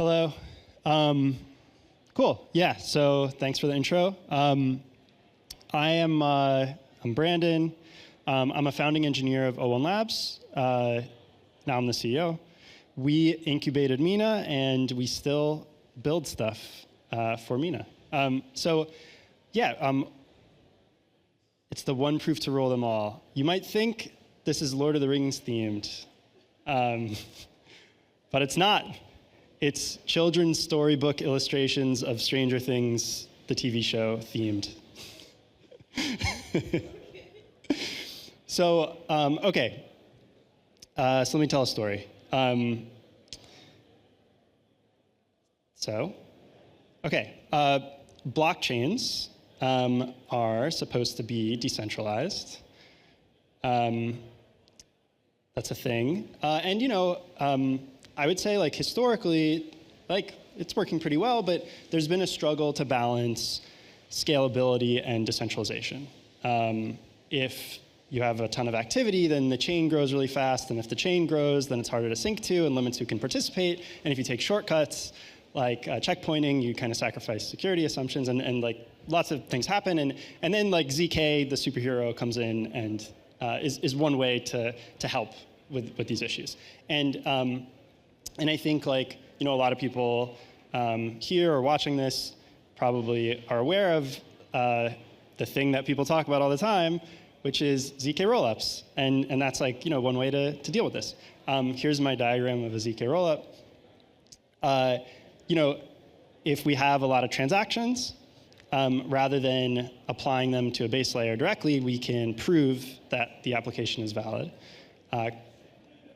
Hello. Cool. Yeah. So thanks for the intro. I'm Brandon. I'm a founding engineer of O1 Labs. Now I'm the CEO. We incubated Mina, and we still build stuff for Mina. It's the one proof to rule them all. You might think this is Lord of the Rings themed, but it's not. It's children's storybook illustrations of Stranger Things, the TV show, themed. So let me tell a story. Blockchains are supposed to be decentralized. That's a thing. I would say, historically, it's working pretty well, but there's been a struggle to balance scalability and decentralization. If you have a ton of activity, then the chain grows really fast, and if the chain grows, then it's harder to sync to and limits who can participate. And if you take shortcuts, like checkpointing, you kind of sacrifice security assumptions, and lots of things happen. And then ZK, the superhero, comes in and is one way to help with these issues. And I think a lot of people here or watching this probably are aware of the thing that people talk about all the time, which is ZK rollups. And that's one way to deal with this. Here's my diagram of a ZK rollup. If we have a lot of transactions, rather than applying them to a base layer directly, we can prove that the application is valid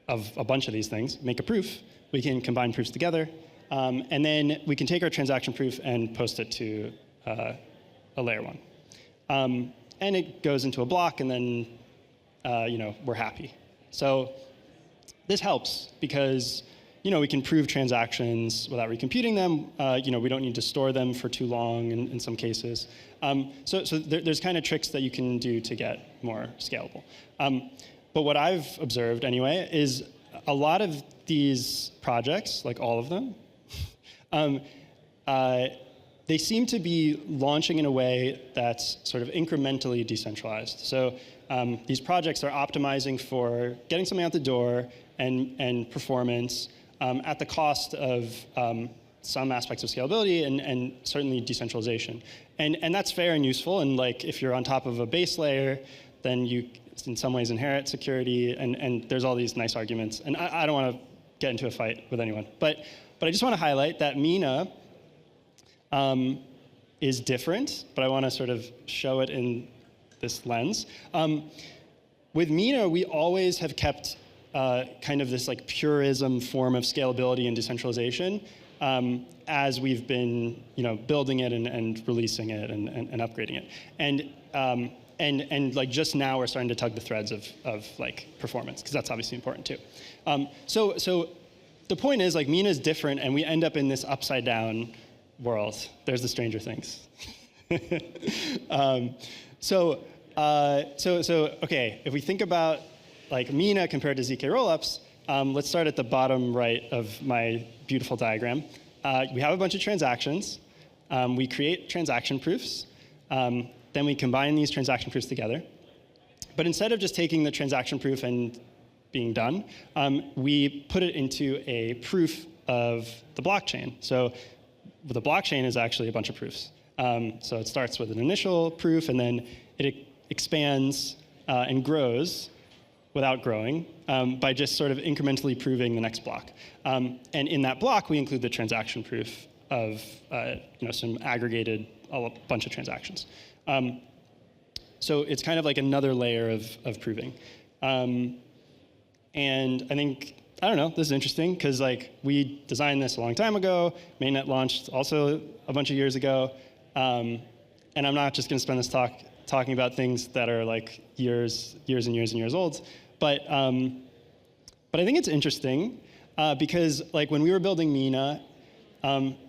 of a bunch of these things, make a proof. We can combine proofs together, and then we can take our transaction proof and post it to a layer one. And it goes into a block, and then we're happy. So this helps because we can prove transactions without recomputing them. We don't need to store them for too long in some cases. So there's kind of tricks that you can do to get more scalable. But what I've observed anyway is a lot of these projects, like all of them, they seem to be launching in a way that's sort of incrementally decentralized. So these projects are optimizing for getting something out the door and performance at the cost of some aspects of scalability and certainly decentralization. And that's fair and useful. And if you're on top of a base layer, then you in some ways inherit security, and there's all these nice arguments. And I don't want to get into a fight with anyone. But I just want to highlight that Mina is different, but I want to sort of show it in this lens. With Mina, we always have kept kind of this purism form of scalability and decentralization as we've been building it and releasing it and upgrading it. And just now we're starting to tug the threads of performance, because that's obviously important too. So the point is Mina is different, and we end up in this upside down world. There's the Stranger Things. Okay, if we think about Mina compared to ZK rollups, let's start at the bottom right of my beautiful diagram. We have a bunch of transactions. We create transaction proofs. Then we combine these transaction proofs together. But instead of just taking the transaction proof and being done, we put it into a proof of the blockchain. So the blockchain is actually a bunch of proofs. So it starts with an initial proof, and then it expands and grows without growing by just sort of incrementally proving the next block. And in that block, we include the transaction proof of some aggregated a bunch of transactions. So it's kind of another layer of proving. And I think, I don't know, this is interesting because we designed this a long time ago. Mainnet launched also a bunch of years ago. And I'm not just going to spend this talk talking about things that are years and years old. But I think it's interesting because when we were building Mina,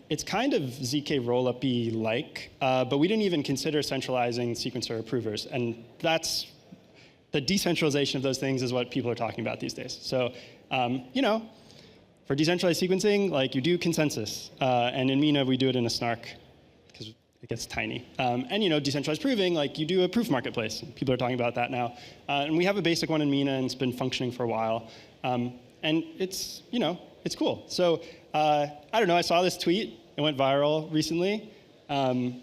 it's kind of ZK rollup-y but we didn't even consider centralizing sequencer approvers. And that's the decentralization of those things is what people are talking about these days. So, For decentralized sequencing, like you do consensus, and in Mina we do it in a snark because it gets tiny. And decentralized proving, like you do a proof marketplace. People are talking about that now, and we have a basic one in Mina, and it's been functioning for a while. And it's it's cool. So I don't know. I saw this tweet. It went viral recently. Saying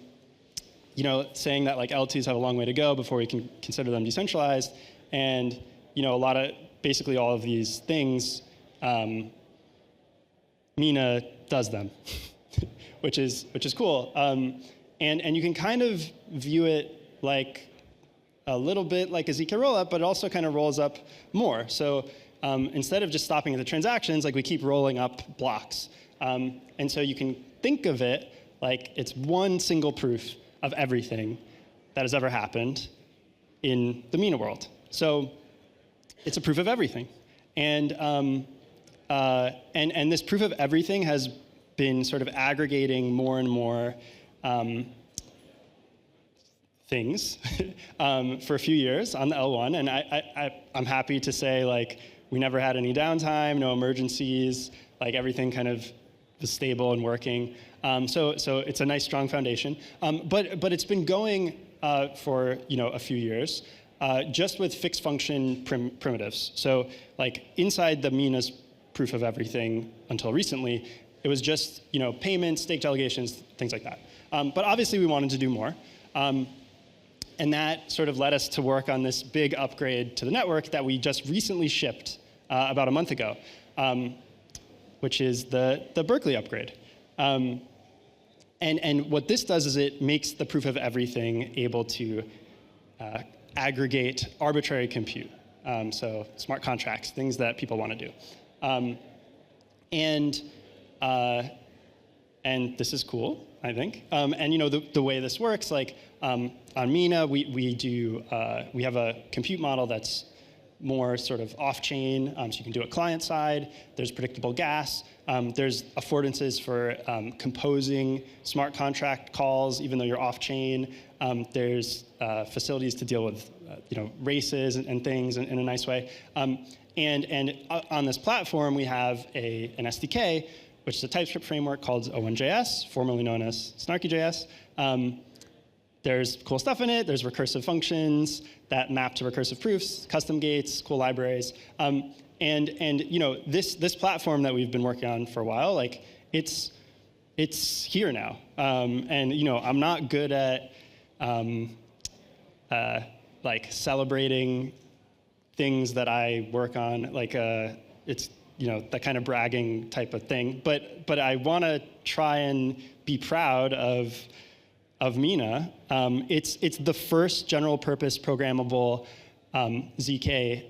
that like L2s have a long way to go before we can consider them decentralized, and basically all of these things. Mina does them, which is cool, and you can kind of view it like a little bit like a ZK rollup, but it also kind of rolls up more. So instead of just stopping at the transactions, like we keep rolling up blocks, and so you can think of it like it's one single proof of everything that has ever happened in the Mina world. So it's a proof of everything, and this proof of everything has been sort of aggregating more and more things for a few years on the L1, and I'm happy to say like we never had any downtime, no emergencies, like everything kind of was stable and working. So it's a nice strong foundation, but it's been going for a few years. Just with fixed function primitives. So like inside the Mina's proof of everything until recently, it was just payments, stake delegations, things like that. But obviously we wanted to do more. And that sort of led us to work on this big upgrade to the network that we just recently shipped about a month ago, which is the Berkeley upgrade. And what this does is it makes the proof of everything able to aggregate arbitrary compute. So smart contracts, things that people want to do. And this is cool, I think. And the way this works, like on Mina, we have a compute model that's more sort of off-chain, so you can do it client-side. There's predictable gas. There's affordances for composing smart contract calls, even though you're off-chain. There's facilities to deal with races and things in a nice way. And on this platform, we have an SDK, which is a TypeScript framework called O1JS, formerly known as Snarky.js. There's cool stuff in it. There's recursive functions that map to recursive proofs, custom gates, cool libraries. This platform that we've been working on for a while, like it's here now. I'm not good at like celebrating things that I work on, like it's that kind of bragging type of thing. But I want to try and be proud of Mina. It's the first general purpose programmable ZK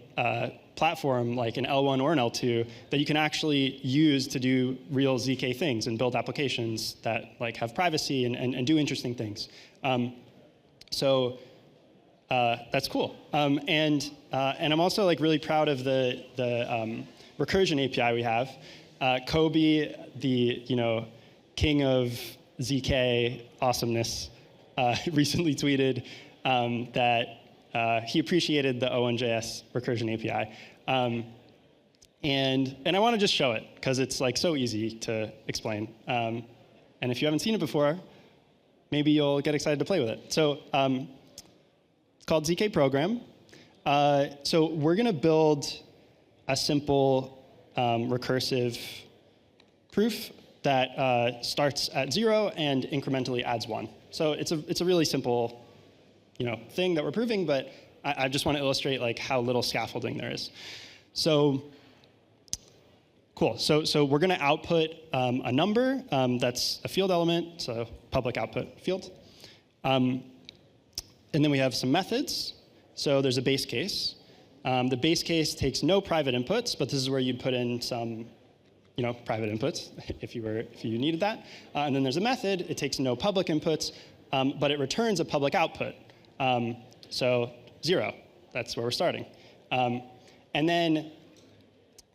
platform, like an L1 or an L2, that you can actually use to do real ZK things and build applications that like have privacy and do interesting things. So that's cool. And I'm also like really proud of the recursion API we have. Kobe, the king of ZK awesomeness, recently tweeted that he appreciated the O1JS recursion API. And I want to just show it because it's like so easy to explain. And if you haven't seen it before, maybe you'll get excited to play with it. So it's called ZK Program. So we're going to build a simple recursive proof that starts at 0 and incrementally adds 1. So it's a really simple thing that we're proving, but I just want to illustrate like how little scaffolding there is. So cool. So we're going to output a number that's a field element, so public output field. And then we have some methods. So there's a base case. The base case takes no private inputs, but this is where you'd put in some private inputs if you needed that. And then there's a method. It takes no public inputs, but it returns a public output. So 0, that's where we're starting. And then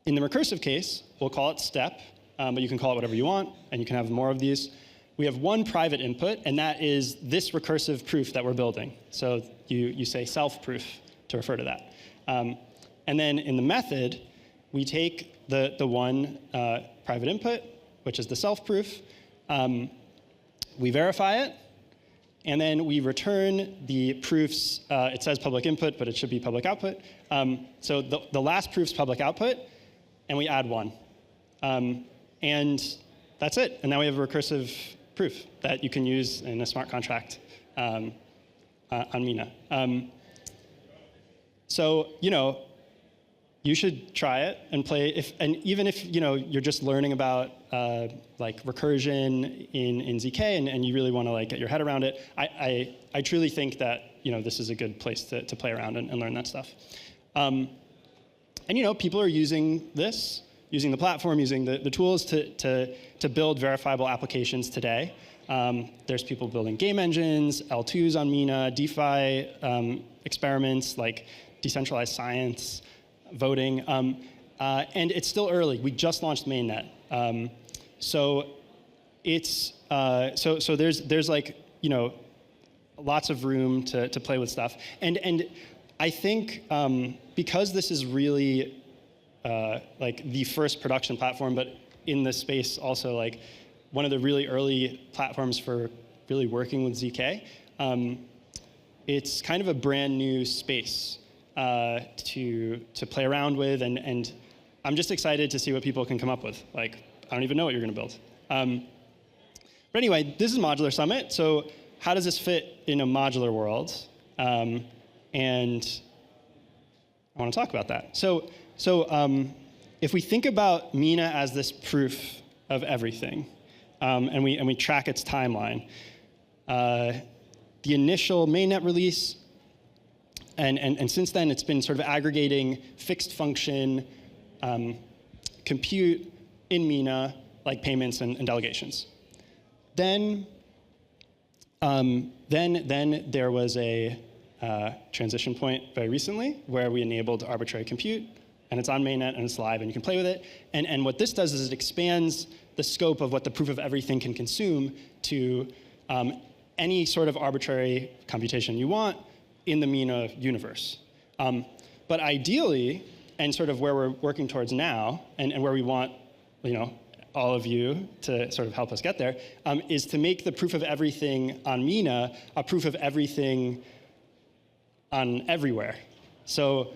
in the recursive case, we'll call it step, but you can call it whatever you want, and you can have more of these. We have one private input, and that is this recursive proof that we're building. So you say self-proof to refer to that. And then in the method, we take the one private input, which is the self-proof. We verify it, and then we return the proofs. It says public input, but it should be public output. So the last proof's public output, and we add 1. And that's it. And now we have a recursive proof that you can use in a smart contract on Mina. So, you should try it and play. And even if you're just learning about like recursion in ZK and you really want to like get your head around it, I truly think that this is a good place to play around and learn that stuff. And people are using this, using the platform, using the tools to build verifiable applications today. There's people building game engines, L2s on Mina, DeFi experiments like decentralized science, voting, and it's still early. We just launched mainnet, so it's so there's like lots of room to play with stuff, and I think because this is really like the first production platform, but in this space also like one of the really early platforms for really working with ZK, it's kind of a brand new space to play around with, and I'm just excited to see what people can come up with. Like, I don't even know what you're going to build. But anyway, this is Modular Summit. So how does this fit in a modular world? And I want to talk about that. So if we think about Mina as this proof of everything, and we track its timeline, the initial mainnet release. And since then, it's been sort of aggregating fixed function compute in Mina, like payments and delegations. Then there was a transition point very recently where we enabled arbitrary compute, and it's on mainnet and it's live and you can play with it. And what this does is it expands the scope of what the proof of everything can consume to any sort of arbitrary computation you want in the Mina universe. But ideally, and sort of where we're working towards now, and where we want all of you to sort of help us get there, is to make the proof of everything on Mina a proof of everything on everywhere. So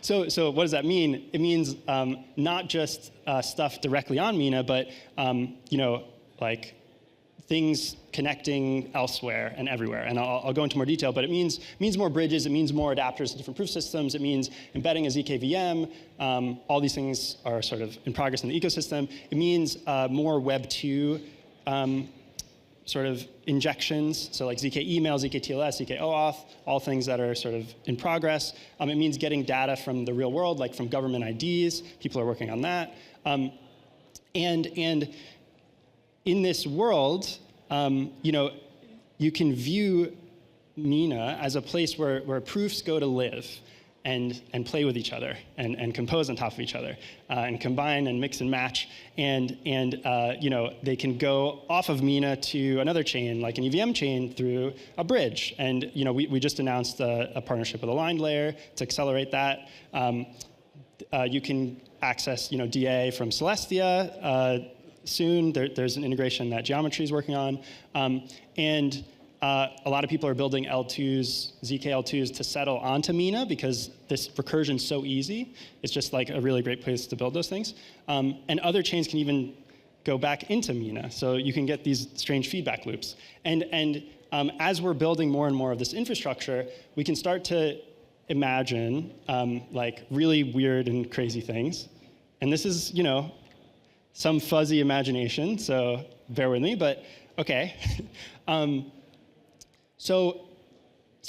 so what does that mean? It means not just stuff directly on Mina, but like things connecting elsewhere and everywhere. And I'll go into more detail, but it means more bridges, it means more adapters to different proof systems, it means embedding a ZK VM. All these things are sort of in progress in the ecosystem. It means more Web 2 sort of injections, so like ZK email, ZK TLS, ZK OAuth, all things that are sort of in progress. It means getting data from the real world, like from government IDs. People are working on that. And in this world, you can view Mina as a place where proofs go to live and play with each other and compose on top of each other and combine and mix and match. And they can go off of Mina to another chain, like an EVM chain, through a bridge. And we just announced a partnership with Aligned Layer to accelerate that. You can access DA from Celestia. Soon. There's an integration that Geometry is working on. And a lot of people are building L2s, ZK L2s to settle onto Mina because this recursion is so easy. It's just like a really great place to build those things. And other chains can even go back into Mina. So you can get these strange feedback loops. And as we're building more and more of this infrastructure, we can start to imagine like really weird and crazy things. And this is, some fuzzy imagination, so bear with me, but okay. So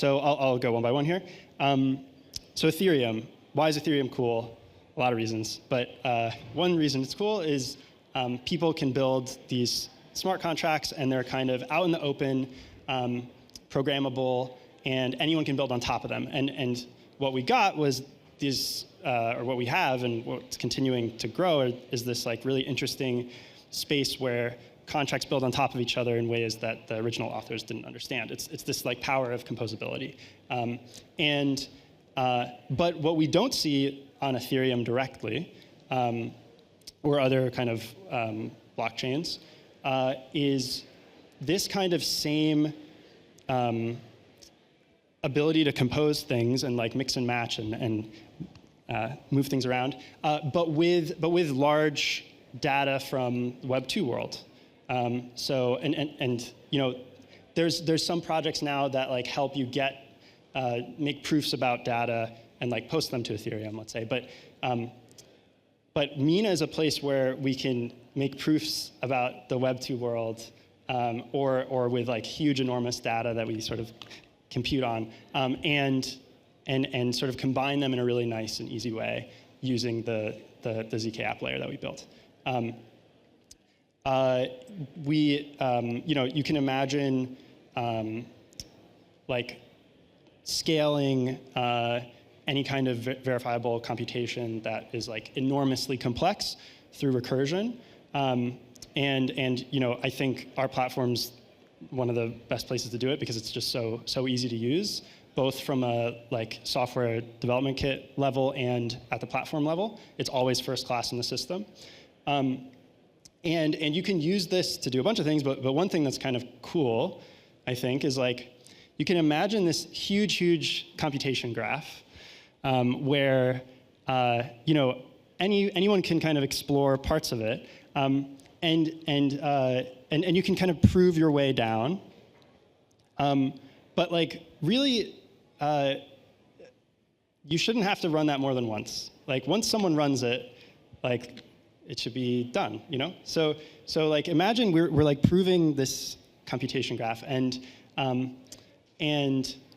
I'll go one by one here. So Ethereum, why is Ethereum cool? A lot of reasons, but one reason it's cool is people can build these smart contracts and they're kind of out in the open, programmable, and anyone can build on top of them. And what we got was these, or what we have and what's continuing to grow is this like really interesting space where contracts build on top of each other in ways that the original authors didn't understand. It's this like power of composability. But what we don't see on Ethereum directly or other kind of blockchains, is this kind of same ability to compose things and like mix and match and move things around, but with large data from Web 2 world. So you know, there's some projects now that like help you make proofs about data and like post them to Ethereum, let's say. But Mina is a place where we can make proofs about the Web 2 world, or with like huge, enormous data that we sort of compute on, and sort of combine them in a really nice and easy way using the ZK app layer that we built. You know, you can imagine like scaling any kind of verifiable computation that is like enormously complex through recursion. And you know, I think our platform's one of the best places to do it because it's just so easy to use, both from a like software development kit level and at the platform level. It's always first class in the system. And you can use this to do a bunch of things, but one thing that's kind of cool, I think, is like you can imagine this huge computation graph where you know, anyone can kind of explore parts of it, and you can kind of prove your way down. But like really, you shouldn't have to run that more than once. Like once someone runs it, like it should be done, you know? So like imagine we're like proving this computation graph, and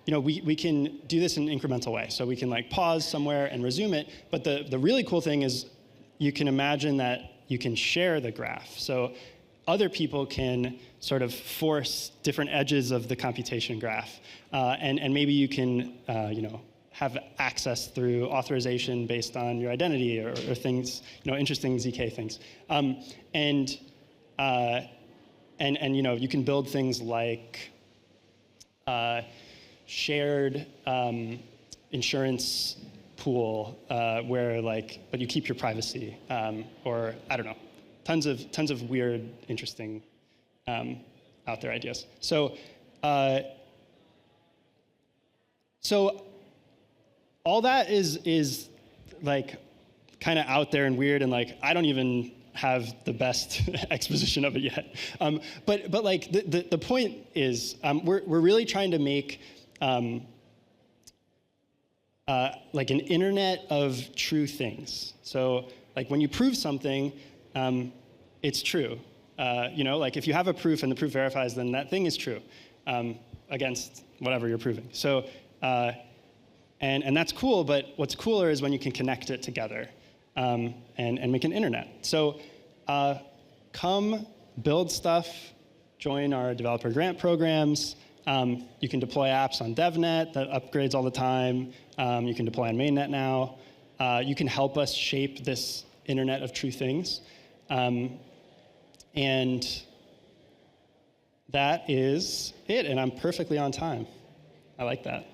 you know, we can do this in an incremental way. So we can like pause somewhere and resume it. But the really cool thing is you can imagine that you can share the graph. So other people can sort of force different edges of the computation graph. And maybe you can you know, have access through authorization based on your identity or things, you know, interesting ZK things. And you know, you can build things like shared insurance pool where like, but you keep your privacy, or I don't know, tons of weird, interesting out there ideas. So all that is like kind of out there and weird, and like I don't even have the best exposition of it yet. But like the point is, we're really trying to make like an internet of true things. So like when you prove something, it's true. You know, like if you have a proof and the proof verifies, then that thing is true against whatever you're proving. So and that's cool, but what's cooler is when you can connect it together and make an internet. So come build stuff, join our developer grant programs. You can deploy apps on DevNet that upgrades all the time. You can deploy on mainnet now. You can help us shape this internet of true things. And that is it, and I'm perfectly on time. I like that.